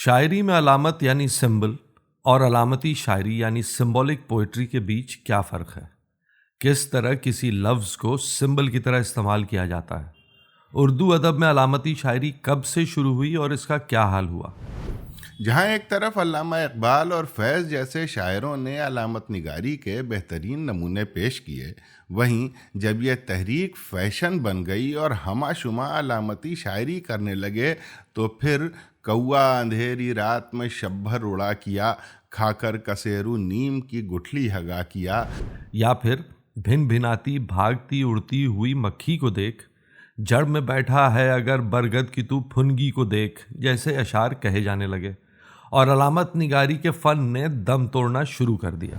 شاعری میں علامت یعنی سمبل اور علامتی شاعری یعنی سمبولک پوئٹری کے بیچ کیا فرق ہے؟ کس طرح کسی لفظ کو سمبل کی طرح استعمال کیا جاتا ہے؟ اردو ادب میں علامتی شاعری کب سے شروع ہوئی اور اس کا کیا حال ہوا؟ جہاں ایک طرف علامہ اقبال اور فیض جیسے شاعروں نے علامت نگاری کے بہترین نمونے پیش کیے، وہیں جب یہ تحریک فیشن بن گئی اور ہمہ شمہ علامتی شاعری کرنے لگے تو پھر کوا اندھیری رات میں شب بھر اڑا کیا، کھا کر کسیرو نیم کی گٹھلی ہگا کیا، یا پھر بھن بھناتی بھاگتی اڑتی ہوئی مکھی کو دیکھ، جڑ میں بیٹھا ہے اگر برگد کی تو پھنگی کو دیکھ جیسے اشعار کہے جانے لگے اور علامت نگاری کے فن نے دم توڑنا شروع کر دیا۔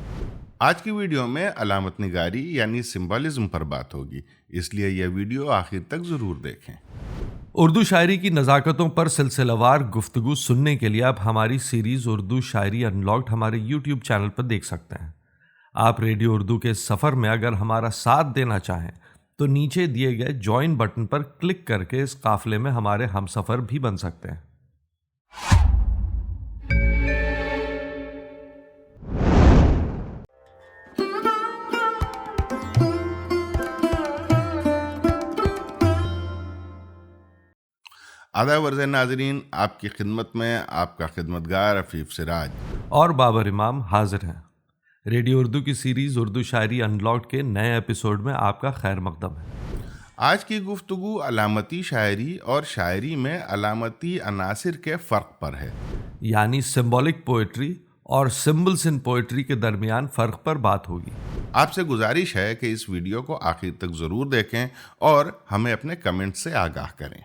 آج کی ویڈیو میں علامت نگاری یعنی سمبولزم پر بات ہوگی، اس لیے یہ ویڈیو آخر تک ضرور دیکھیں۔ اردو شاعری کی نزاکتوں پر سلسلہ وار گفتگو سننے کے لیے آپ ہماری سیریز اردو شاعری انلاکڈ ہمارے یوٹیوب چینل پر دیکھ سکتے ہیں۔ آپ ریڈیو اردو کے سفر میں اگر ہمارا ساتھ دینا چاہیں تو نیچے دیے گئے جوائن بٹن پر کلک کر کے اس قافلے میں ہمارے ہم سفر بھی بن سکتے ہیں۔ آدھا ورز ناظرین، آپ کی خدمت میں آپ کا خدمتگار عفیف سراج اور بابر امام حاضر ہیں۔ ریڈیو اردو کی سیریز اردو شاعری انلاکڈ کے نئے ایپیسوڈ میں آپ کا خیر مقدم ہے۔ آج کی گفتگو علامتی شاعری اور شاعری میں علامتی عناصر کے فرق پر ہے، یعنی سمبولک پوئٹری اور سمبلز ان پوئٹری کے درمیان فرق پر بات ہوگی۔ آپ سے گزارش ہے کہ اس ویڈیو کو آخر تک ضرور دیکھیں اور ہمیں اپنے کمنٹ سے آگاہ کریں۔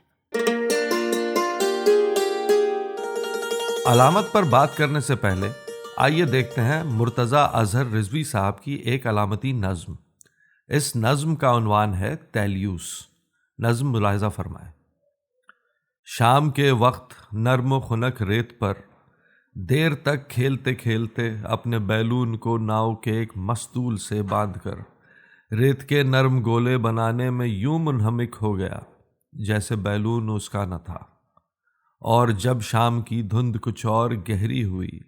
علامت پر بات کرنے سے پہلے آئیے دیکھتے ہیں مرتضی اظہر رضوی صاحب کی ایک علامتی نظم۔ اس نظم کا عنوان ہے تیلیوس۔ نظم ملاحظہ فرمائیں۔ شام کے وقت نرم و خنک ریت پر دیر تک کھیلتے کھیلتے اپنے بیلون کو ناؤ کے ایک مستول سے باندھ کر ریت کے نرم گولے بنانے میں یوں منہمک ہو گیا جیسے بیلون اس کا نہ تھا، اور جب شام کی دھند کچھ اور گہری ہوئی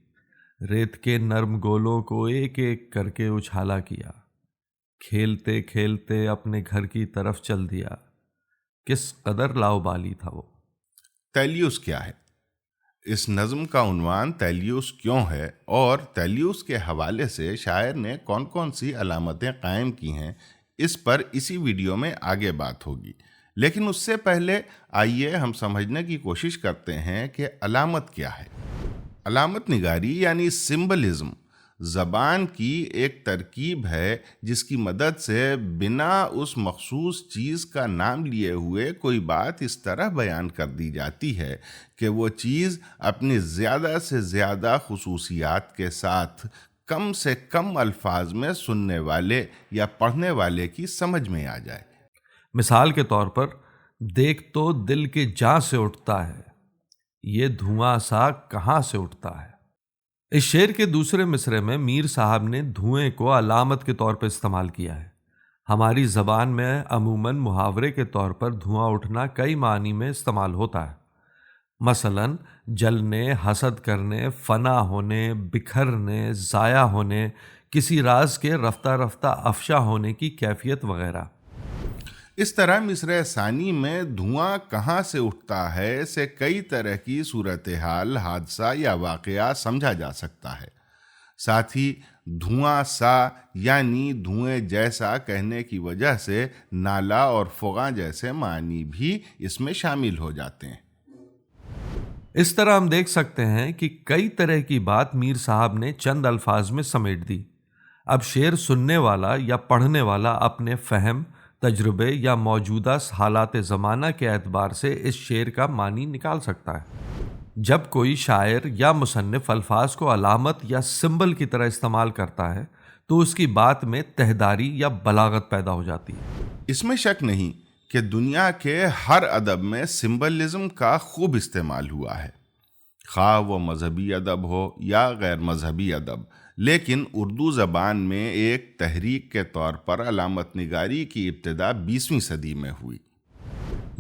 ریت کے نرم گولوں کو ایک ایک کر کے اچھالا کیا، کھیلتے کھیلتے اپنے گھر کی طرف چل دیا۔ کس قدر لاؤبالی تھا وہ۔ تیلیوس کیا ہے؟ اس نظم کا عنوان تیلیوس کیوں ہے اور تیلیوس کے حوالے سے شاعر نے کون کون سی علامتیں قائم کی ہیں، اس پر اسی ویڈیو میں آگے بات ہوگی۔ لیکن اس سے پہلے آئیے ہم سمجھنے کی کوشش کرتے ہیں کہ علامت کیا ہے۔ علامت نگاری یعنی سمبلزم زبان کی ایک ترکیب ہے جس کی مدد سے بنا اس مخصوص چیز کا نام لیے ہوئے کوئی بات اس طرح بیان کر دی جاتی ہے کہ وہ چیز اپنی زیادہ سے زیادہ خصوصیات کے ساتھ کم سے کم الفاظ میں سننے والے یا پڑھنے والے کی سمجھ میں آ جائے۔ مثال کے طور پر دیکھ تو دل کے جاں سے اٹھتا ہے، یہ دھواں سا کہاں سے اٹھتا ہے۔ اس شعر کے دوسرے مصرے میں میر صاحب نے دھوئیں کو علامت کے طور پر استعمال کیا ہے۔ ہماری زبان میں عموماً محاورے کے طور پر دھواں اٹھنا کئی معنی میں استعمال ہوتا ہے، مثلاً جلنے، حسد کرنے، فنا ہونے، بکھرنے، ضائع ہونے، کسی راز کے رفتہ رفتہ افشا ہونے کی کیفیت وغیرہ۔ اس طرح مصرع ثانی میں دھواں کہاں سے اٹھتا ہے سے کئی طرح کی صورتحال، حادثہ یا واقعہ سمجھا جا سکتا ہے۔ ساتھ ہی دھواں سا یعنی دھوئیں جیسا کہنے کی وجہ سے نالا اور فغاں جیسے معنی بھی اس میں شامل ہو جاتے ہیں۔ اس طرح ہم دیکھ سکتے ہیں کہ کئی طرح کی بات میر صاحب نے چند الفاظ میں سمیٹ دی۔ اب شعر سننے والا یا پڑھنے والا اپنے فہم، تجربے یا موجودہ حالات زمانہ کے اعتبار سے اس شعر کا معنی نکال سکتا ہے۔ جب کوئی شاعر یا مصنف الفاظ کو علامت یا سمبل کی طرح استعمال کرتا ہے تو اس کی بات میں تہداری یا بلاغت پیدا ہو جاتی ہے۔ اس میں شک نہیں کہ دنیا کے ہر ادب میں سمبلزم کا خوب استعمال ہوا ہے، خواہ وہ مذہبی ادب ہو یا غیر مذہبی ادب، لیکن اردو زبان میں ایک تحریک کے طور پر علامت نگاری کی ابتدا 20ویں صدی میں ہوئی۔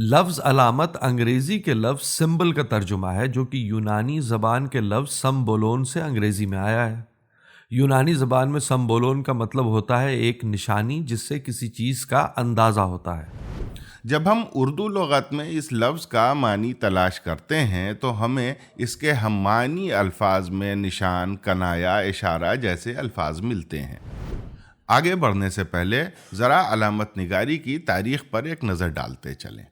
لفظ علامت انگریزی کے لفظ سمبل کا ترجمہ ہے، جو کہ یونانی زبان کے لفظ سمبولون سے انگریزی میں آیا ہے۔ یونانی زبان میں سمبولون کا مطلب ہوتا ہے ایک نشانی جس سے کسی چیز کا اندازہ ہوتا ہے۔ جب ہم اردو لغت میں اس لفظ کا معنی تلاش کرتے ہیں تو ہمیں اس کے ہم معنی الفاظ میں نشان، کنایا، اشارہ جیسے الفاظ ملتے ہیں۔ آگے بڑھنے سے پہلے ذرا علامت نگاری کی تاریخ پر ایک نظر ڈالتے چلیں۔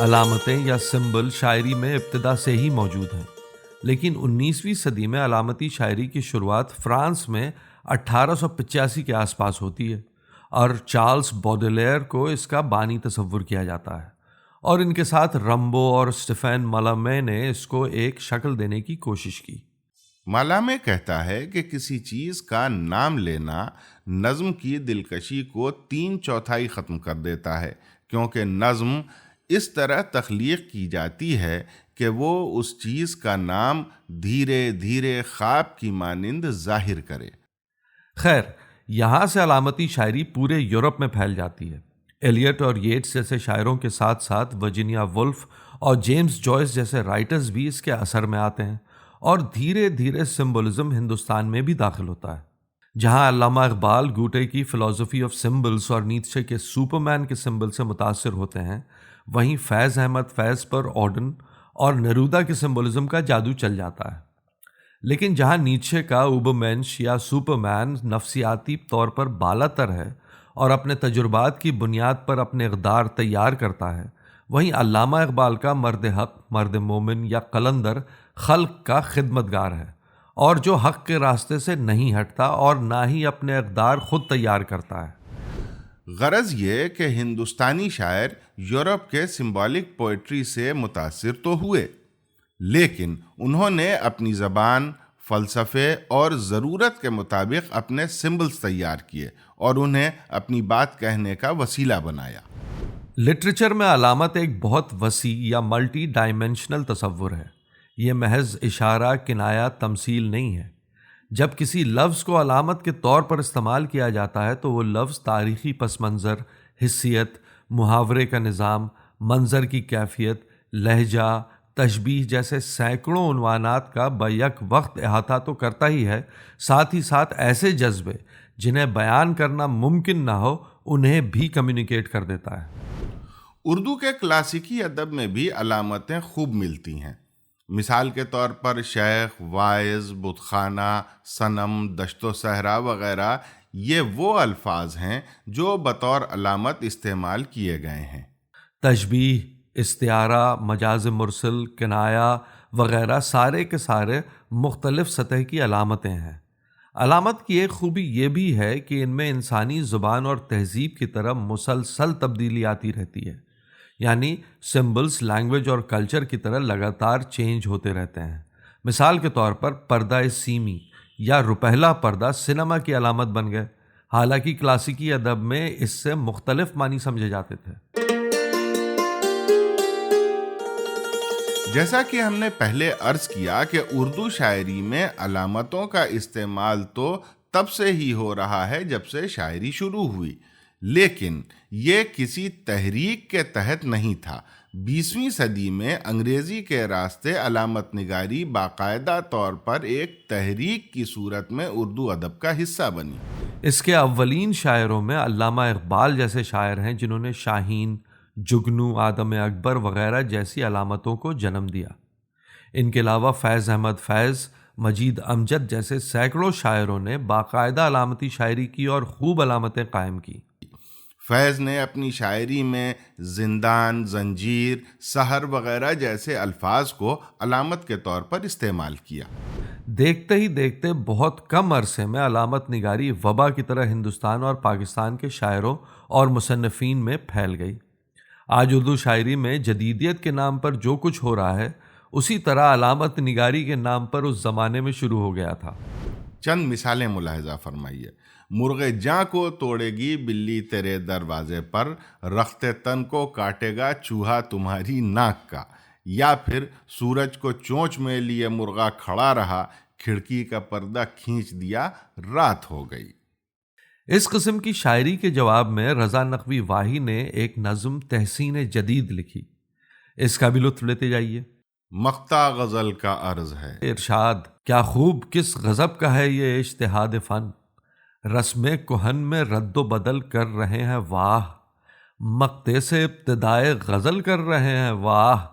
علامتیں یا سمبل شاعری میں ابتدا سے ہی موجود ہیں، لیکن 19ویں صدی میں علامتی شاعری کی شروعات فرانس میں 1885 کے آس پاس ہوتی ہے، اور چارلس بوڈیلیر کو اس کا بانی تصور کیا جاتا ہے، اور ان کے ساتھ رمبو اور اسٹیفین مالامے نے اس کو ایک شکل دینے کی کوشش کی۔ مالامے کہتا ہے کہ کسی چیز کا نام لینا نظم کی دلکشی کو 3/4 ختم کر دیتا ہے، کیونکہ نظم اس طرح تخلیق کی جاتی ہے کہ وہ اس چیز کا نام دھیرے دھیرے خواب کی مانند ظاہر کرے۔ خیر، یہاں سے علامتی شاعری پورے یورپ میں پھیل جاتی ہے۔ ایلیٹ اور ییٹس جیسے شاعروں کے ساتھ ساتھ ورجینیا وولف اور جیمز جوائس جیسے رائٹرز بھی اس کے اثر میں آتے ہیں، اور دھیرے دھیرے سمبولزم ہندوستان میں بھی داخل ہوتا ہے۔ جہاں علامہ اقبال گوٹے کی فلسفی آف سمبلز اور نیتشے کے سپرمین کے سمبل سے متاثر ہوتے ہیں، وہیں فیض احمد فیض پر اوڈن اور نیرودا کے سمبولزم کا جادو چل جاتا ہے۔ لیکن جہاں نیتشے کا اوبرمینش یا سپرمین نفسیاتی طور پر بالا تر ہے اور اپنے تجربات کی بنیاد پر اپنے اقدار تیار کرتا ہے، وہیں علامہ اقبال کا مرد حق، مرد مومن یا قلندر خلق کا خدمتگار ہے، اور جو حق کے راستے سے نہیں ہٹتا اور نہ ہی اپنے اقدار خود تیار کرتا ہے۔ غرض یہ کہ ہندوستانی شاعر یورپ کے سمبولک پوئٹری سے متاثر تو ہوئے، لیکن انہوں نے اپنی زبان، فلسفے اور ضرورت کے مطابق اپنے سمبلز تیار کیے اور انہیں اپنی بات کہنے کا وسیلہ بنایا۔ لٹریچر میں علامت ایک بہت وسیع یا ملٹی ڈائمینشنل تصور ہے۔ یہ محض اشارہ، کنایا، تمثیل نہیں ہے۔ جب کسی لفظ کو علامت کے طور پر استعمال کیا جاتا ہے تو وہ لفظ تاریخی پس منظر، حیثیت، محاورے کا نظام، منظر کی کیفیت، لہجہ، تشبیہ جیسے سینکڑوں عنوانات کا بیک وقت احاطہ تو کرتا ہی ہے، ساتھ ہی ساتھ ایسے جذبے جنہیں بیان کرنا ممکن نہ ہو انہیں بھی کمیونیکیٹ کر دیتا ہے۔ اردو کے کلاسیکی ادب میں بھی علامتیں خوب ملتی ہیں۔ مثال کے طور پر شیخ، واعظ، بت خانہ، صنم، دشت و صحرا وغیرہ یہ وہ الفاظ ہیں جو بطور علامت استعمال کیے گئے ہیں۔ تشبیہ، استعارہ، مجاز مرسل، کنایا وغیرہ سارے کے سارے مختلف سطح کی علامتیں ہیں۔ علامت کی ایک خوبی یہ بھی ہے کہ ان میں انسانی زبان اور تہذیب کی طرف مسلسل تبدیلی آتی رہتی ہے، یعنی سمبلز لینگویج اور کلچر کی طرح لگاتار چینج ہوتے رہتے ہیں۔ مثال کے طور پر پردہ سیمی یا روپہلا پردہ سینما کی علامت بن گئے، حالانکہ کلاسیکی ادب میں اس سے مختلف معنی سمجھے جاتے تھے۔ جیسا کہ ہم نے پہلے عرض کیا کہ اردو شاعری میں علامتوں کا استعمال تو تب سے ہی ہو رہا ہے جب سے شاعری شروع ہوئی، لیکن یہ کسی تحریک کے تحت نہیں تھا۔ 20ویں صدی میں انگریزی کے راستے علامت نگاری باقاعدہ طور پر ایک تحریک کی صورت میں اردو ادب کا حصہ بنی۔ اس کے اولین شاعروں میں علامہ اقبال جیسے شاعر ہیں جنہوں نے شاہین، جگنو، آدم اکبر وغیرہ جیسی علامتوں کو جنم دیا۔ ان کے علاوہ فیض احمد فیض، مجید امجد جیسے سینکڑوں شاعروں نے باقاعدہ علامتی شاعری کی اور خوب علامتیں قائم کی۔ فیض نے اپنی شاعری میں زندان، زنجیر، سحر وغیرہ جیسے الفاظ کو علامت کے طور پر استعمال کیا۔ دیکھتے ہی دیکھتے بہت کم عرصے میں علامت نگاری وبا کی طرح ہندوستان اور پاکستان کے شاعروں اور مصنفین میں پھیل گئی۔ آج اردو شاعری میں جدیدیت کے نام پر جو کچھ ہو رہا ہے، اسی طرح علامت نگاری کے نام پر اس زمانے میں شروع ہو گیا تھا۔ چند مثالیں ملاحظہ فرمائیے۔ مرغ جاں کو توڑے گی بلی تیرے دروازے پر، رخت تن کو کاٹے گا چوہا تمہاری ناک کا، یا پھر سورج کو چونچ میں لیے مرغا کھڑا رہا، کھڑکی کا پردہ کھینچ دیا، رات ہو گئی۔ اس قسم کی شاعری کے جواب میں رضا نقوی واہی نے ایک نظم تحسین جدید لکھی، اس کا بھی لطف لیتے جائیے۔ مقطع غزل کا عرض ہے۔ ارشاد: کیا خوب کس غضب کا ہے یہ اجتہاد فن، رسم کہن میں رد و بدل کر رہے ہیں واہ، مقطع سے ابتدائے غزل کر رہے ہیں واہ،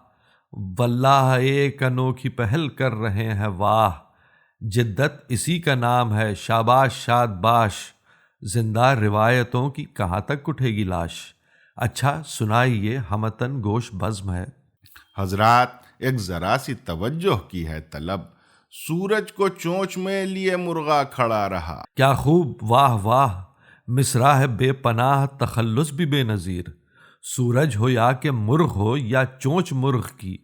واللہ ایک انوکھی پہل کر رہے ہیں واہ، جدت اسی کا نام ہے شاباش شاد باش، زندہ روایتوں کی کہاں تک اٹھے گی لاش، اچھا سنائیے ہمتن گوش بزم ہے۔ حضرات ایک ذرا سی توجہ کی ہے طلب، سورج کو چونچ میں لیے مرغا کھڑا رہا۔ کیا خوب واہ واہ، مصرع ہے بے پناہ تخلص بھی بے نظیر، سورج ہو یا کہ مرغ ہو یا چونچ مرغ کی،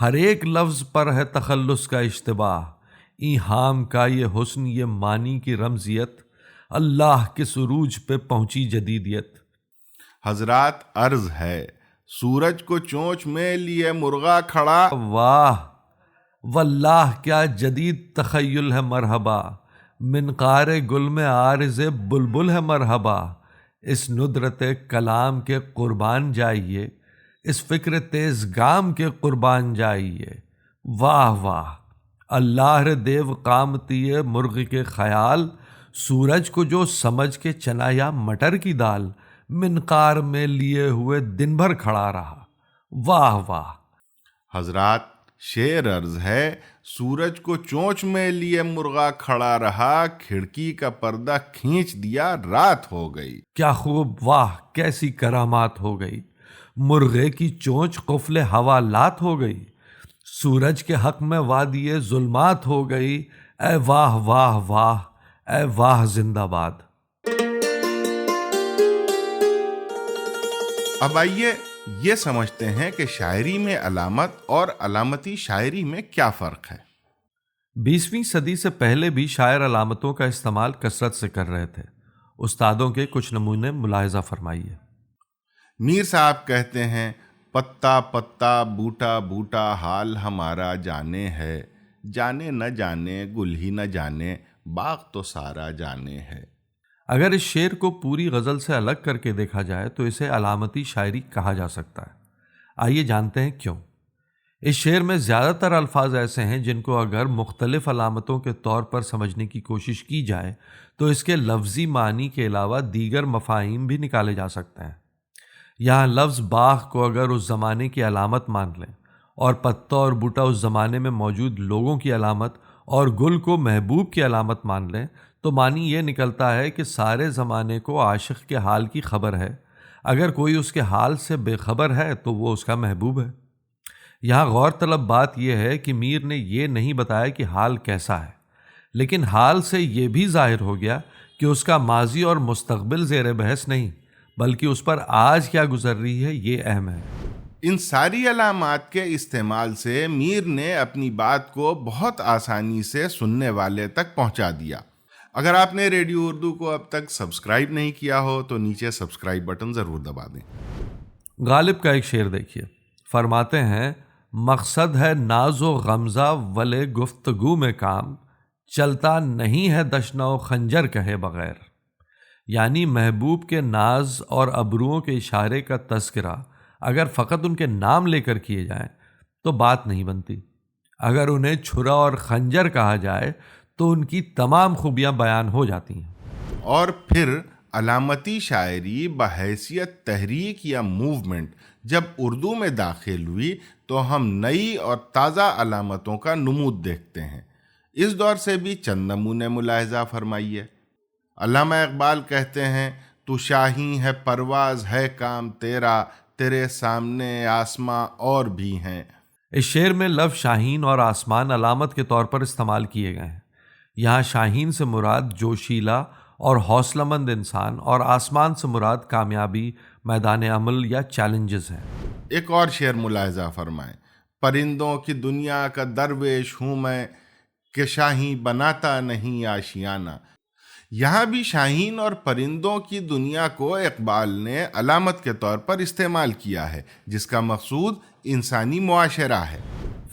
ہر ایک لفظ پر ہے تخلص کا اشتباہ، ایہام کا یہ حسن یہ معنی کی رمزیت، اللہ کے سروج پہ پہنچی جدیدیت۔ حضرات عرض ہے، سورج کو چونچ میں لیے مرغا کھڑا، واہ واللہ کیا جدید تخیل ہے مرحبا، منقار گل میں عارض بلبل ہے مرحبا، اس ندرت کلام کے قربان جائیے، اس فکر تیز گام کے قربان جائیے، واہ واہ اللہ رے دیو قامتی مرغ کے خیال، سورج کو جو سمجھ کے چنا یا مٹر کی دال، منقار میں لیے ہوئے دن بھر کھڑا رہا، واہ واہ۔ حضرات شعر عرض ہے، سورج کو چونچ میں لیے مرغا کھڑا رہا، کھڑکی کا پردہ کھینچ دیا رات ہو گئی۔ کیا خوب واہ کیسی کرامات ہو گئی، مرغے کی چونچ قفل حوالات ہو گئی، سورج کے حق میں وادی ظلمات ہو گئی، اے واہ واہ واہ اے واہ زندہ باد۔ اب آئیے یہ سمجھتے ہیں کہ شاعری میں علامت اور علامتی شاعری میں کیا فرق ہے۔ 20ویں صدی سے پہلے بھی شاعر علامتوں کا استعمال کثرت سے کر رہے تھے، استادوں کے کچھ نمونے ملاحظہ فرمائیے۔ میر صاحب کہتے ہیں، پتا پتا بوٹا بوٹا حال ہمارا جانے ہے، جانے نہ جانے گل ہی نہ جانے باغ تو سارا جانے ہے۔ اگر اس شعر کو پوری غزل سے الگ کر کے دیکھا جائے تو اسے علامتی شاعری کہا جا سکتا ہے۔ آئیے جانتے ہیں کیوں۔ اس شعر میں زیادہ تر الفاظ ایسے ہیں جن کو اگر مختلف علامتوں کے طور پر سمجھنے کی کوشش کی جائے تو اس کے لفظی معنی کے علاوہ دیگر مفاہیم بھی نکالے جا سکتے ہیں۔ یہاں لفظ باغ کو اگر اس زمانے کی علامت مان لیں اور پتا اور بوٹا اس زمانے میں موجود لوگوں کی علامت اور گل کو محبوب کی علامت مان لیں تو معنی یہ نکلتا ہے کہ سارے زمانے کو عاشق کے حال کی خبر ہے، اگر کوئی اس کے حال سے بے خبر ہے تو وہ اس کا محبوب ہے۔ یہاں غور طلب بات یہ ہے کہ میر نے یہ نہیں بتایا کہ حال کیسا ہے، لیکن حال سے یہ بھی ظاہر ہو گیا کہ اس کا ماضی اور مستقبل زیر بحث نہیں، بلکہ اس پر آج کیا گزر رہی ہے یہ اہم ہے۔ ان ساری علامات کے استعمال سے میر نے اپنی بات کو بہت آسانی سے سننے والے تک پہنچا دیا۔ اگر آپ نے ریڈیو اردو کو اب تک سبسکرائب نہیں کیا ہو تو نیچے سبسکرائب بٹن ضرور دبا دیں۔ غالب کا ایک شعر دیکھیے، فرماتے ہیں، مقصد ہے ناز و غمزہ ولے گفتگو میں کام، چلتا نہیں ہے دشنا و خنجر کہے بغیر۔ یعنی محبوب کے ناز اور ابروؤں کے اشارے کا تذکرہ اگر فقط ان کے نام لے کر کیے جائیں تو بات نہیں بنتی، اگر انہیں چھرا اور خنجر کہا جائے تو ان کی تمام خوبیاں بیان ہو جاتی ہیں۔ اور پھر علامتی شاعری بحیثیت تحریک یا موومنٹ جب اردو میں داخل ہوئی تو ہم نئی اور تازہ علامتوں کا نمود دیکھتے ہیں۔ اس دور سے بھی چند نمونے ملاحظہ فرمائیے۔ علامہ اقبال کہتے ہیں، تو شاہی ہے پرواز ہے کام تیرا، تیرے سامنے آسماں اور بھی ہیں۔ اس شعر میں لفظ شاہین اور آسمان علامت کے طور پر استعمال کیے گئے ہیں۔ یہاں شاہین سے مراد جوشیلا اور حوصلہ مند انسان اور آسمان سے مراد کامیابی، میدان عمل یا چیلنجز ہیں۔ ایک اور شعر ملاحظہ فرمائیں، پرندوں کی دنیا کا درویش ہوں میں کہ شاہین بناتا نہیں آشیانہ۔ یہاں بھی شاہین اور پرندوں کی دنیا کو اقبال نے علامت کے طور پر استعمال کیا ہے، جس کا مقصود انسانی معاشرہ ہے۔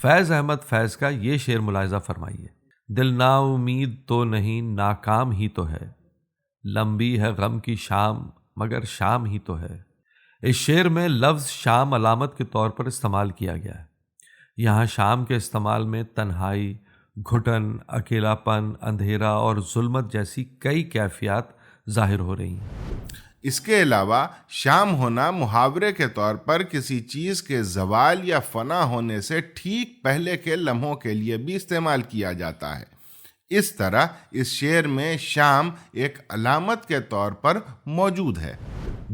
فیض احمد فیض کا یہ شعر ملاحظہ فرمائیے، دل نا امید تو نہیں ناکام ہی تو ہے، لمبی ہے غم کی شام مگر شام ہی تو ہے۔ اس شعر میں لفظ شام علامت کے طور پر استعمال کیا گیا ہے۔ یہاں شام کے استعمال میں تنہائی، گھٹن، اکیلا پن، اندھیرا اور ظلمت جیسی کئی کیفیات ظاہر ہو رہی ہیں۔ اس کے علاوہ شام ہونا محاورے کے طور پر کسی چیز کے زوال یا فنا ہونے سے ٹھیک پہلے کے لمحوں کے لیے بھی استعمال کیا جاتا ہے۔ اس طرح اس شعر میں شام ایک علامت کے طور پر موجود ہے۔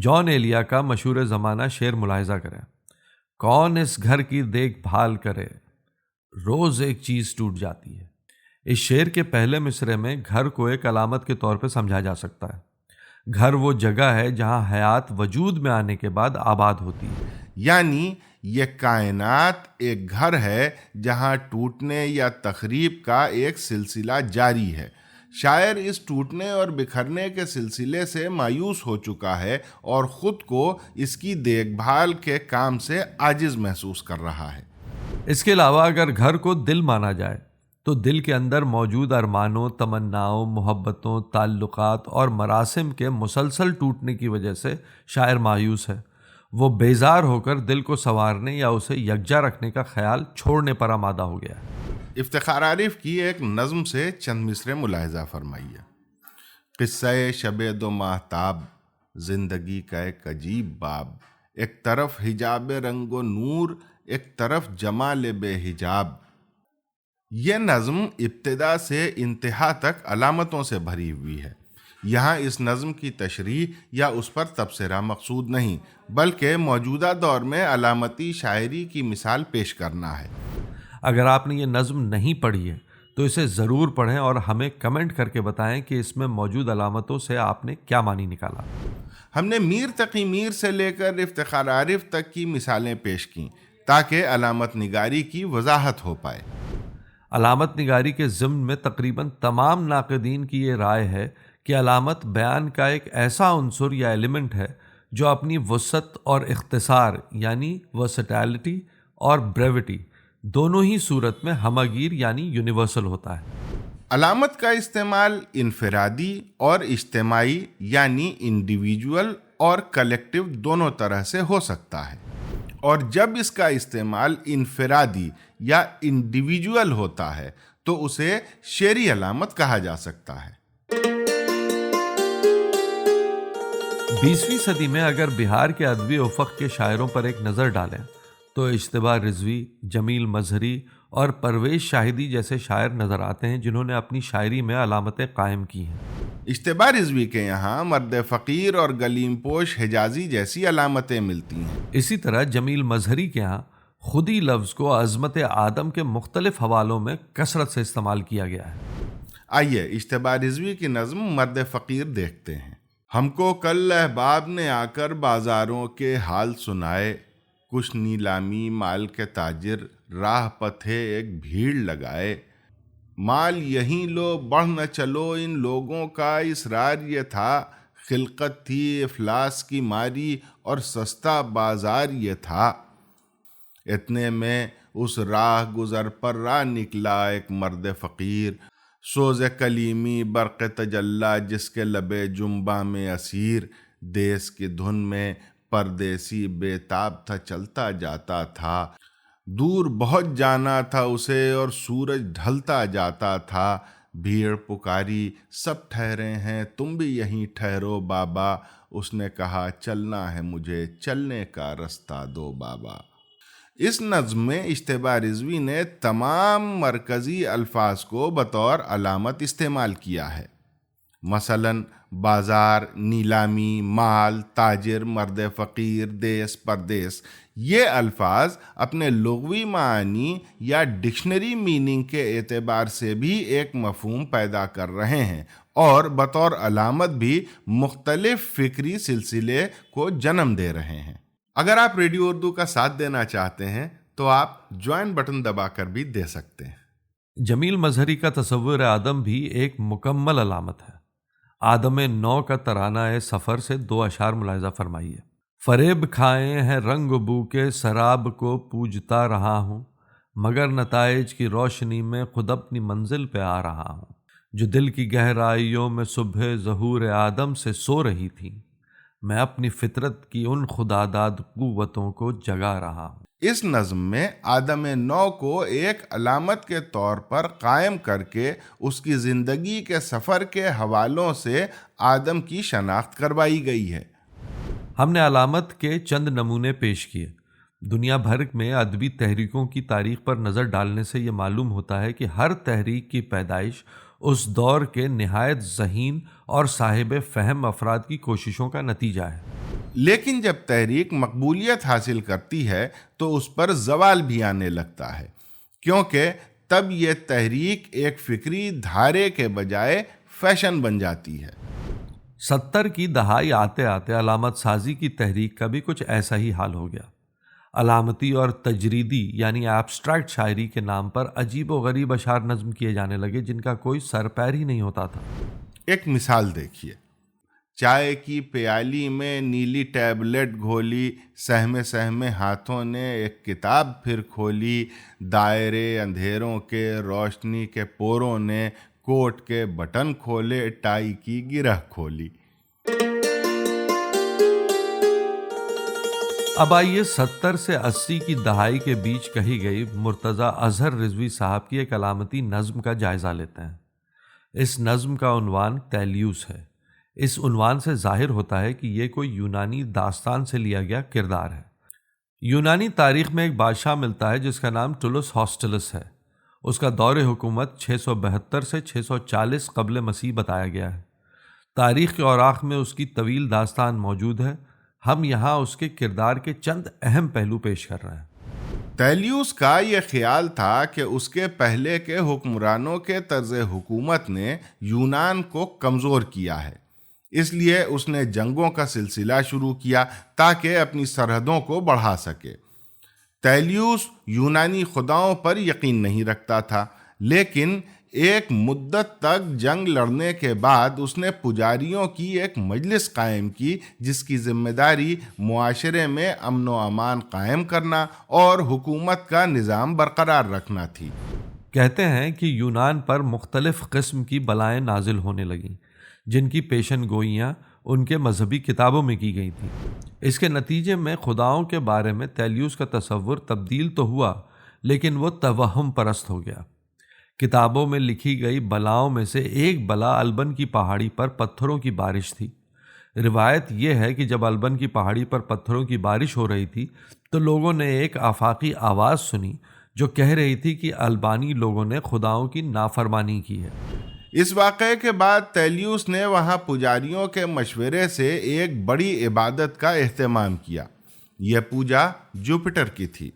جان ایلیا کا مشہور زمانہ شعر ملاحظہ کریں۔ کون اس گھر کی دیکھ بھال کرے، روز ایک چیز ٹوٹ جاتی ہے۔ اس شعر کے پہلے مصرعے میں گھر کو ایک علامت کے طور پہ سمجھا جا سکتا ہے۔ گھر وہ جگہ ہے جہاں حیات وجود میں آنے کے بعد آباد ہوتی ہے۔ یعنی یہ کائنات ایک گھر ہے جہاں ٹوٹنے یا تخریب کا ایک سلسلہ جاری ہے۔ شاعر اس ٹوٹنے اور بکھرنے کے سلسلے سے مایوس ہو چکا ہے اور خود کو اس کی دیکھ بھال کے کام سے عاجز محسوس کر رہا ہے۔ اس کے علاوہ اگر گھر کو دل مانا جائے تو دل کے اندر موجود ارمانوں، تمناؤں، محبتوں، تعلقات اور مراسم کے مسلسل ٹوٹنے کی وجہ سے شاعر مایوس ہے۔ وہ بیزار ہو کر دل کو سنوارنے یا اسے یکجا رکھنے کا خیال چھوڑنے پر آمادہ ہو گیا ہے۔ افتخار عارف کی ایک نظم سے چند مصرے ملاحظہ فرمائیے۔ قصہ شب دو ماہتاب، زندگی کا ایک عجیب باب، ایک طرف حجاب رنگ و نور، ایک طرف جمال بے حجاب۔ یہ نظم ابتدا سے انتہا تک علامتوں سے بھری ہوئی ہے۔ یہاں اس نظم کی تشریح یا اس پر تبصرہ مقصود نہیں، بلکہ موجودہ دور میں علامتی شاعری کی مثال پیش کرنا ہے۔ اگر آپ نے یہ نظم نہیں پڑھی ہے تو اسے ضرور پڑھیں اور ہمیں کمنٹ کر کے بتائیں کہ اس میں موجود علامتوں سے آپ نے کیا معنی نکالا۔ ہم نے میر تقی میر سے لے کر افتخار عارف تک کی مثالیں پیش کیں تاکہ علامت نگاری کی وضاحت ہو پائے۔ علامت نگاری کے ضمن میں تقریباً تمام ناقدین کی یہ رائے ہے کہ علامت بیان کا ایک ایسا عنصر یا ایلیمنٹ ہے جو اپنی وسعت اور اختصار یعنی ورسٹیلٹی اور بریوٹی دونوں ہی صورت میں ہمہ گیر یعنی یونیورسل ہوتا ہے۔ علامت کا استعمال انفرادی اور اجتماعی یعنی انڈیویجول اور کلیکٹیو دونوں طرح سے ہو سکتا ہے، اور جب اس کا استعمال انفرادی یا انڈیویجول ہوتا ہے تو اسے شعری علامت کہا جا سکتا ہے۔ 20ویں صدی میں اگر بہار کے ادبی افق کے شاعروں پر ایک نظر ڈالیں تو اجتباء رضوی، جمیل مظہری اور پرویز شاہدی جیسے شاعر نظر آتے ہیں جنہوں نے اپنی شاعری میں علامتیں قائم کی ہیں۔ اجتباء رضوی کے یہاں مرد فقیر اور گلیم پوش حجازی جیسی علامتیں ملتی ہیں۔ اسی طرح جمیل مظہری کے یہاں خودی لفظ کو عظمت آدم کے مختلف حوالوں میں کثرت سے استعمال کیا گیا ہے۔ آئیے اجتباء رضوی کی نظم مرد فقیر دیکھتے ہیں۔ ہم کو کل احباب نے آ کر بازاروں کے حال سنائے، کچھ نیلامی مال کے تاجر راہ پتھے ایک بھیڑ لگائے، مال یہیں لو بڑھ نہ چلو ان لوگوں کا اصرار یہ تھا، خلقت تھی افلاس کی ماری اور سستا بازار یہ تھا۔ اتنے میں اس راہ گزر پر راہ نکلا ایک مرد فقیر، سوز کلیمی برق تجلا جس کے لبے جنبا میں اسیر، دیس کی دھن میں پردیسی بے تاب تھا چلتا جاتا تھا، دور بہت جانا تھا اسے اور سورج ڈھلتا جاتا تھا، بھیڑ پکاری سب ٹھہرے ہیں تم بھی یہیں ٹھہرو بابا، اس نے کہا چلنا ہے مجھے چلنے کا رستہ دو بابا۔ اس نظم میں اجتباء رضوی نے تمام مرکزی الفاظ کو بطور علامت استعمال کیا ہے، مثلاً بازار، نیلامی، مال، تاجر، مرد فقیر، دیس، پردیس۔ یہ الفاظ اپنے لغوی معنی یا ڈکشنری میننگ کے اعتبار سے بھی ایک مفہوم پیدا کر رہے ہیں اور بطور علامت بھی مختلف فکری سلسلے کو جنم دے رہے ہیں۔ اگر آپ ریڈیو اردو کا ساتھ دینا چاہتے ہیں تو آپ جوائن بٹن دبا کر بھی دے سکتے ہیں۔ جمیل مظہری کا تصور آدم بھی ایک مکمل علامت ہے۔ آدم نو کا ترانہ سفر سے 2 اشعار ملاحظہ فرمائیے۔ فریب کھائے ہیں رنگ بو کے سراب کو پوجتا رہا ہوں، مگر نتائج کی روشنی میں خود اپنی منزل پہ آ رہا ہوں۔ جو دل کی گہرائیوں میں صبح ظہور آدم سے سو رہی تھیں، میں اپنی فطرت کی ان خداداد قوتوں کو جگا رہا ہوں۔ اس نظم میں آدم نو کو ایک علامت کے طور پر قائم کر کے اس کی زندگی کے سفر کے حوالوں سے آدم کی شناخت کروائی گئی ہے۔ ہم نے علامت کے چند نمونے پیش کیے۔ دنیا بھر میں ادبی تحریکوں کی تاریخ پر نظر ڈالنے سے یہ معلوم ہوتا ہے کہ ہر تحریک کی پیدائش اس دور کے نہایت ذہین اور صاحب فہم افراد کی کوششوں کا نتیجہ ہے۔ لیکن جب تحریک مقبولیت حاصل کرتی ہے تو اس پر زوال بھی آنے لگتا ہے، کیونکہ تب یہ تحریک ایک فکری دھارے کے بجائے فیشن بن جاتی ہے۔ 70 کی دہائی آتے آتے علامت سازی کی تحریک کا بھی کچھ ایسا ہی حال ہو گیا۔ علامتی اور تجریدی یعنی ایبسٹریکٹ شاعری کے نام پر عجیب و غریب اشعار نظم کیے جانے لگے جن کا کوئی سر پیر ہی نہیں ہوتا تھا۔ ایک مثال دیکھیے، چائے کی پیالی میں نیلی ٹیبلٹ گھولی، سہمے سہمے ہاتھوں نے ایک کتاب پھر کھولی، دائرے اندھیروں کے روشنی کے پوروں نے کوٹ کے بٹن کھولے، ٹائی کی گرہ کھولی۔ اب آئیے 70 سے 80 کی دہائی کے بیچ کہی گئی مرتضیٰ اظہر رضوی صاحب کی ایک علامتی نظم کا جائزہ لیتے ہیں۔ اس نظم کا عنوان تیلیوس ہے۔ اس عنوان سے ظاہر ہوتا ہے کہ یہ کوئی یونانی داستان سے لیا گیا کردار ہے۔ یونانی تاریخ میں ایک بادشاہ ملتا ہے جس کا نام ٹولس ہاسٹلس ہے۔ اس کا دور حکومت 672 سے 640 قبل مسیح بتایا گیا ہے۔ تاریخ کے اوراق میں اس کی طویل داستان موجود ہے۔ ہم یہاں اس کے کردار کے چند اہم پہلو پیش کر رہے ہیں۔ تیلیوس کا یہ خیال تھا کہ اس کے پہلے کے حکمرانوں کے طرز حکومت نے یونان کو کمزور کیا ہے، اس لیے اس نے جنگوں کا سلسلہ شروع کیا تاکہ اپنی سرحدوں کو بڑھا سکے۔ تیلیوس یونانی خداؤں پر یقین نہیں رکھتا تھا، لیکن ایک مدت تک جنگ لڑنے کے بعد اس نے پجاریوں کی ایک مجلس قائم کی جس کی ذمہ داری معاشرے میں امن و امان قائم کرنا اور حکومت کا نظام برقرار رکھنا تھی۔ کہتے ہیں کہ یونان پر مختلف قسم کی بلائیں نازل ہونے لگیں جن کی پیشن گوئیاں ان کے مذہبی کتابوں میں کی گئی تھیں۔ اس کے نتیجے میں خداؤں کے بارے میں تیلیوس کا تصور تبدیل تو ہوا، لیکن وہ توہم پرست ہو گیا۔ کتابوں میں لکھی گئی بلاؤں میں سے ایک بلا البن کی پہاڑی پر پتھروں کی بارش تھی۔ روایت یہ ہے کہ جب البن کی پہاڑی پر پتھروں کی بارش ہو رہی تھی تو لوگوں نے ایک آفاقی آواز سنی جو کہہ رہی تھی کہ البانی لوگوں نے خداؤں کی نافرمانی کی ہے۔ اس واقعے کے بعد تیلیوس نے وہاں پجاریوں کے مشورے سے ایک بڑی عبادت کا اہتمام کیا۔ یہ پوجا جوپٹر کی تھی،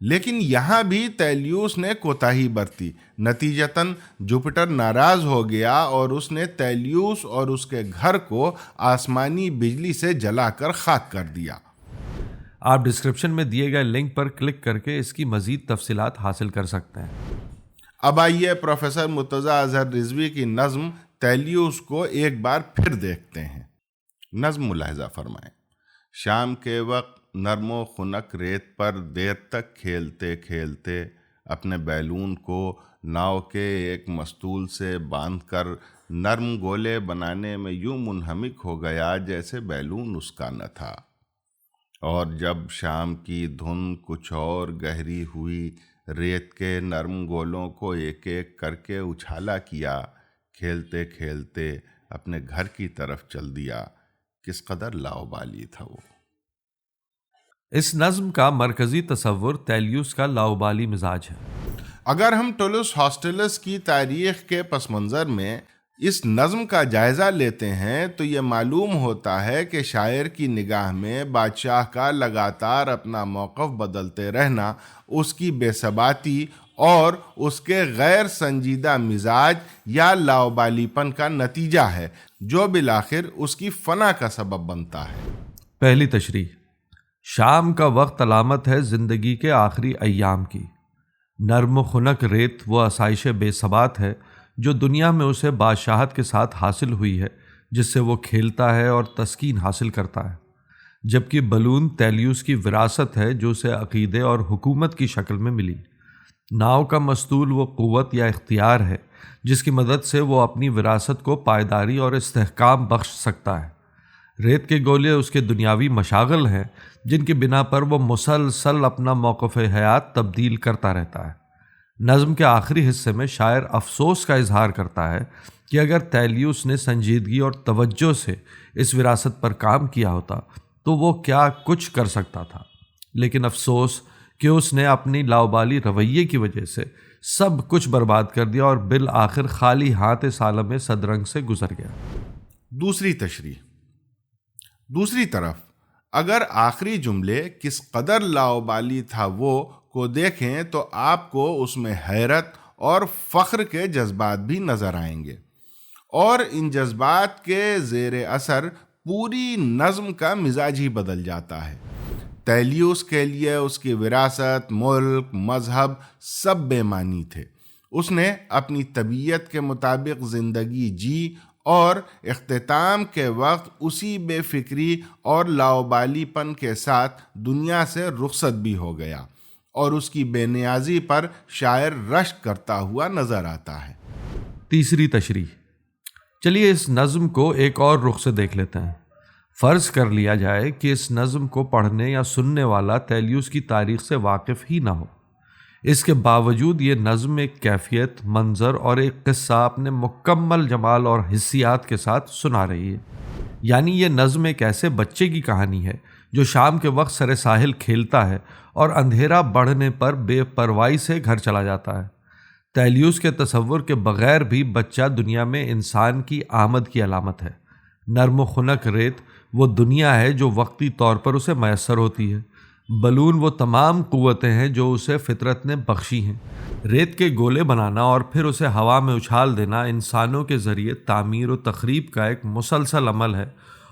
لیکن یہاں بھی تیلیوس نے کوتاہی برتی۔ نتیجتاً جوپٹر ناراض ہو گیا اور اس نے تیلیوس اور اس کے گھر کو آسمانی بجلی سے جلا کر خاک کر دیا۔ آپ ڈسکرپشن میں دیے گئے لنک پر کلک کر کے اس کی مزید تفصیلات حاصل کر سکتے ہیں۔ اب آئیے پروفیسر مرتضیٰ اظہر رضوی کی نظم تیلیوس کو ایک بار پھر دیکھتے ہیں۔ نظم ملاحظہ فرمائیں۔ شام کے وقت نرم و خنک ریت پر دیر تک کھیلتے کھیلتے اپنے بیلون کو ناؤ کے ایک مستول سے باندھ کر نرم گولے بنانے میں یوں منہمک ہو گیا جیسے بیلون اس کا نہ تھا، اور جب شام کی دھن کچھ اور گہری ہوئی، ریت کے نرم گولوں کو ایک ایک کر کے اچھالا کیا، کھیلتے کھیلتے اپنے گھر کی طرف چل دیا۔ کس قدر لاؤبالی تھا وہ۔ اس نظم کا مرکزی تصور تیلیوس کا لاؤبالی مزاج ہے۔ اگر ہم ٹولس ہاسٹلس کی تاریخ کے پس منظر میں اس نظم کا جائزہ لیتے ہیں تو یہ معلوم ہوتا ہے کہ شاعر کی نگاہ میں بادشاہ کا لگاتار اپنا موقف بدلتے رہنا اس کی بے ثباتی اور اس کے غیر سنجیدہ مزاج یا لاؤبالی پن کا نتیجہ ہے، جو بالآخر اس کی فنا کا سبب بنتا ہے۔ پہلی تشریح: شام کا وقت علامت ہے زندگی کے آخری ایام کی۔ نرم و خنک ریت وہ آسائش بے ثبات ہے جو دنیا میں اسے بادشاہت کے ساتھ حاصل ہوئی ہے، جس سے وہ کھیلتا ہے اور تسکین حاصل کرتا ہے، جبکہ بلون تیلیوس کی وراثت ہے جو اسے عقیدے اور حکومت کی شکل میں ملی۔ ناؤ کا مستول وہ قوت یا اختیار ہے جس کی مدد سے وہ اپنی وراثت کو پائیداری اور استحکام بخش سکتا ہے۔ ریت کے گولے اس کے دنیاوی مشاغل ہیں جن کی بنا پر وہ مسلسل اپنا موقف حیات تبدیل کرتا رہتا ہے۔ نظم کے آخری حصے میں شاعر افسوس کا اظہار کرتا ہے کہ اگر تیلیوس نے سنجیدگی اور توجہ سے اس وراثت پر کام کیا ہوتا تو وہ کیا کچھ کر سکتا تھا، لیکن افسوس کہ اس نے اپنی لاؤبالی رویے کی وجہ سے سب کچھ برباد کر دیا اور بالآخر خالی ہاتھ اس عالم صدرنگ سے گزر گیا۔ دوسری تشریح: دوسری طرف اگر آخری جملے کس قدر لاؤبالی تھا وہ کو دیکھیں تو آپ کو اس میں حیرت اور فخر کے جذبات بھی نظر آئیں گے، اور ان جذبات کے زیر اثر پوری نظم کا مزاج ہی بدل جاتا ہے۔ تیلیوس کے لیے اس کی وراثت، ملک، مذہب سب بے معنی تھے۔ اس نے اپنی طبیعت کے مطابق زندگی جی اور اختتام کے وقت اسی بے فکری اور لاؤبالی پن کے ساتھ دنیا سے رخصت بھی ہو گیا، اور اس کی بے نیازی پر شاعر رشک کرتا ہوا نظر آتا ہے۔ تیسری تشریح: چلیے اس نظم کو ایک اور رخ سے دیکھ لیتے ہیں۔ فرض کر لیا جائے کہ اس نظم کو پڑھنے یا سننے والا تیلیوس کی تاریخ سے واقف ہی نہ ہو، اس کے باوجود یہ نظم ایک کیفیت، منظر اور ایک قصہ اپنے مکمل جمال اور حسیات کے ساتھ سنا رہی ہے۔ یعنی یہ نظم ایک ایسے بچے کی کہانی ہے جو شام کے وقت سر ساحل کھیلتا ہے اور اندھیرا بڑھنے پر بے پرواہی سے گھر چلا جاتا ہے۔ تیلیوس کے تصور کے بغیر بھی بچہ دنیا میں انسان کی آمد کی علامت ہے۔ نرم و خنک ریت وہ دنیا ہے جو وقتی طور پر اسے میسر ہوتی ہے۔ بلون وہ تمام قوتیں ہیں جو اسے فطرت نے بخشی ہیں۔ ریت کے گولے بنانا اور پھر اسے ہوا میں اچھال دینا انسانوں کے ذریعے تعمیر و تخریب کا ایک مسلسل عمل ہے،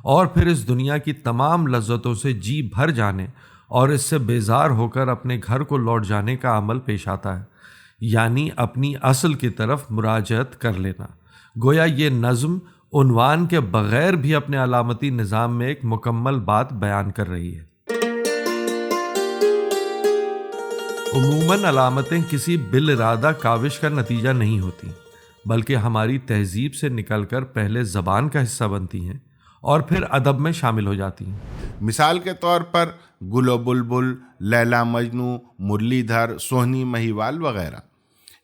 اور پھر اس دنیا کی تمام لذتوں سے جی بھر جانے اور اس سے بیزار ہو کر اپنے گھر کو لوٹ جانے کا عمل پیش آتا ہے، یعنی اپنی اصل کی طرف مراجعت کر لینا۔ گویا یہ نظم عنوان کے بغیر بھی اپنے علامتی نظام میں ایک مکمل بات بیان کر رہی ہے۔ عموماً علامتیں کسی بالارادہ کاوش کا نتیجہ نہیں ہوتی، بلکہ ہماری تہذیب سے نکل کر پہلے زبان کا حصہ بنتی ہیں اور پھر ادب میں شامل ہو جاتی ہیں۔ مثال کے طور پر گل و بلبل، لیلا مجنو، مرلی دھر، سوہنی مہیوال وغیرہ۔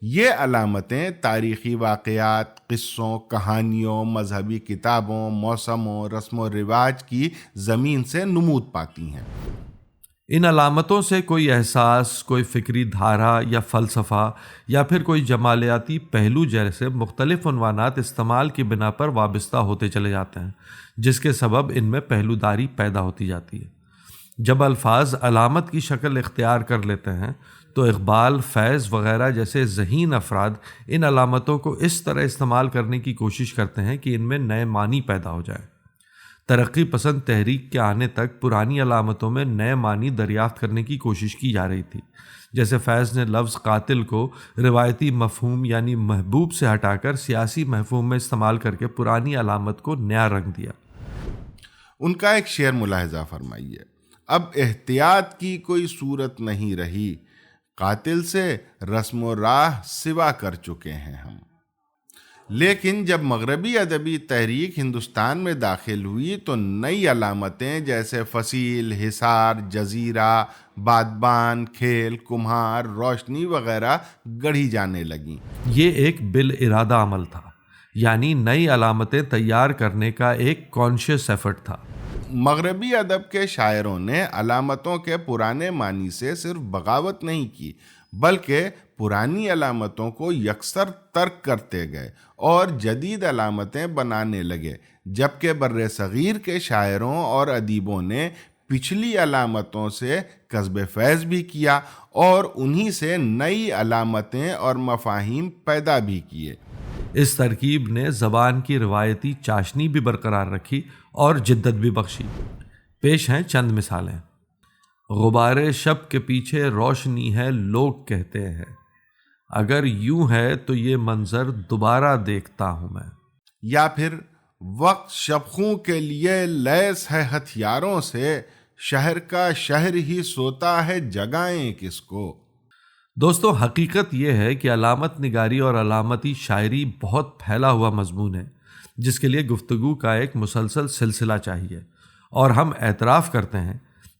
یہ علامتیں تاریخی واقعات، قصوں، کہانیوں، مذہبی کتابوں، موسموں، رسم و رواج کی زمین سے نمود پاتی ہیں۔ ان علامتوں سے کوئی احساس، کوئی فکری دھارا یا فلسفہ یا پھر کوئی جمالیاتی پہلو جیسے مختلف عنوانات استعمال کی بنا پر وابستہ ہوتے چلے جاتے ہیں، جس کے سبب ان میں پہلوداری پیدا ہوتی جاتی ہے۔ جب الفاظ علامت کی شکل اختیار کر لیتے ہیں تو اقبال، فیض وغیرہ جیسے ذہین افراد ان علامتوں کو اس طرح استعمال کرنے کی کوشش کرتے ہیں کہ ان میں نئے معنی پیدا ہو جائیں۔ ترقی پسند تحریک کے آنے تک پرانی علامتوں میں نئے معنی دریافت کرنے کی کوشش کی جا رہی تھی، جیسے فیض نے لفظ قاتل کو روایتی مفہوم یعنی محبوب سے ہٹا کر سیاسی مفہوم میں استعمال کر کے پرانی علامت کو نیا رنگ دیا۔ ان کا ایک شعر ملاحظہ فرمائیے: اب احتیاط کی کوئی صورت نہیں رہی، قاتل سے رسم و راہ سوا کر چکے ہیں ہم۔ لیکن جب مغربی ادبی تحریک ہندوستان میں داخل ہوئی تو نئی علامتیں جیسے فصیل، حصار، جزیرہ، بادبان، کھیل، کمہار، روشنی وغیرہ گڑھی جانے لگیں۔ یہ ایک بالارادہ عمل تھا، یعنی نئی علامتیں تیار کرنے کا ایک کانشیس ایفرٹ تھا۔ مغربی ادب کے شاعروں نے علامتوں کے پرانے معنی سے صرف بغاوت نہیں کی، بلکہ پرانی علامتوں کو یکسر ترک کرتے گئے اور جدید علامتیں بنانے لگے، جبکہ بر صغیر کے شاعروں اور ادیبوں نے پچھلی علامتوں سے کسب فیض بھی کیا اور انہی سے نئی علامتیں اور مفاہیم پیدا بھی کیے۔ اس ترکیب نے زبان کی روایتی چاشنی بھی برقرار رکھی اور جدت بھی بخشی۔ پیش ہیں چند مثالیں۔ غبار شب کے پیچھے روشنی ہے لوگ کہتے ہیں، اگر یوں ہے تو یہ منظر دوبارہ دیکھتا ہوں میں۔ یا پھر وقت شبخوں کے لیے لیس ہے ہتھیاروں سے، شہر کا شہر ہی سوتا ہے جگائیں کس کو۔ دوستو، حقیقت یہ ہے کہ علامت نگاری اور علامتی شاعری بہت پھیلا ہوا مضمون ہے جس کے لیے گفتگو کا ایک مسلسل سلسلہ چاہیے، اور ہم اعتراف کرتے ہیں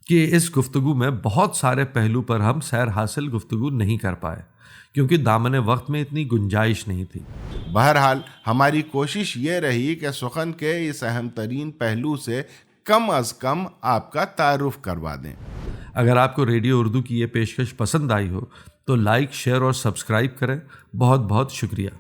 کہ اس گفتگو میں بہت سارے پہلو پر ہم سیر حاصل گفتگو نہیں کر پائے کیونکہ دامن وقت میں اتنی گنجائش نہیں تھی۔ بہرحال ہماری کوشش یہ رہی کہ سخن کے اس اہم ترین پہلو سے کم از کم آپ کا تعارف کروا دیں۔ اگر آپ کو ریڈیو اردو کی یہ پیشکش پسند آئی ہو تو لائک، شیئر اور سبسکرائب کریں۔ بہت بہت شکریہ۔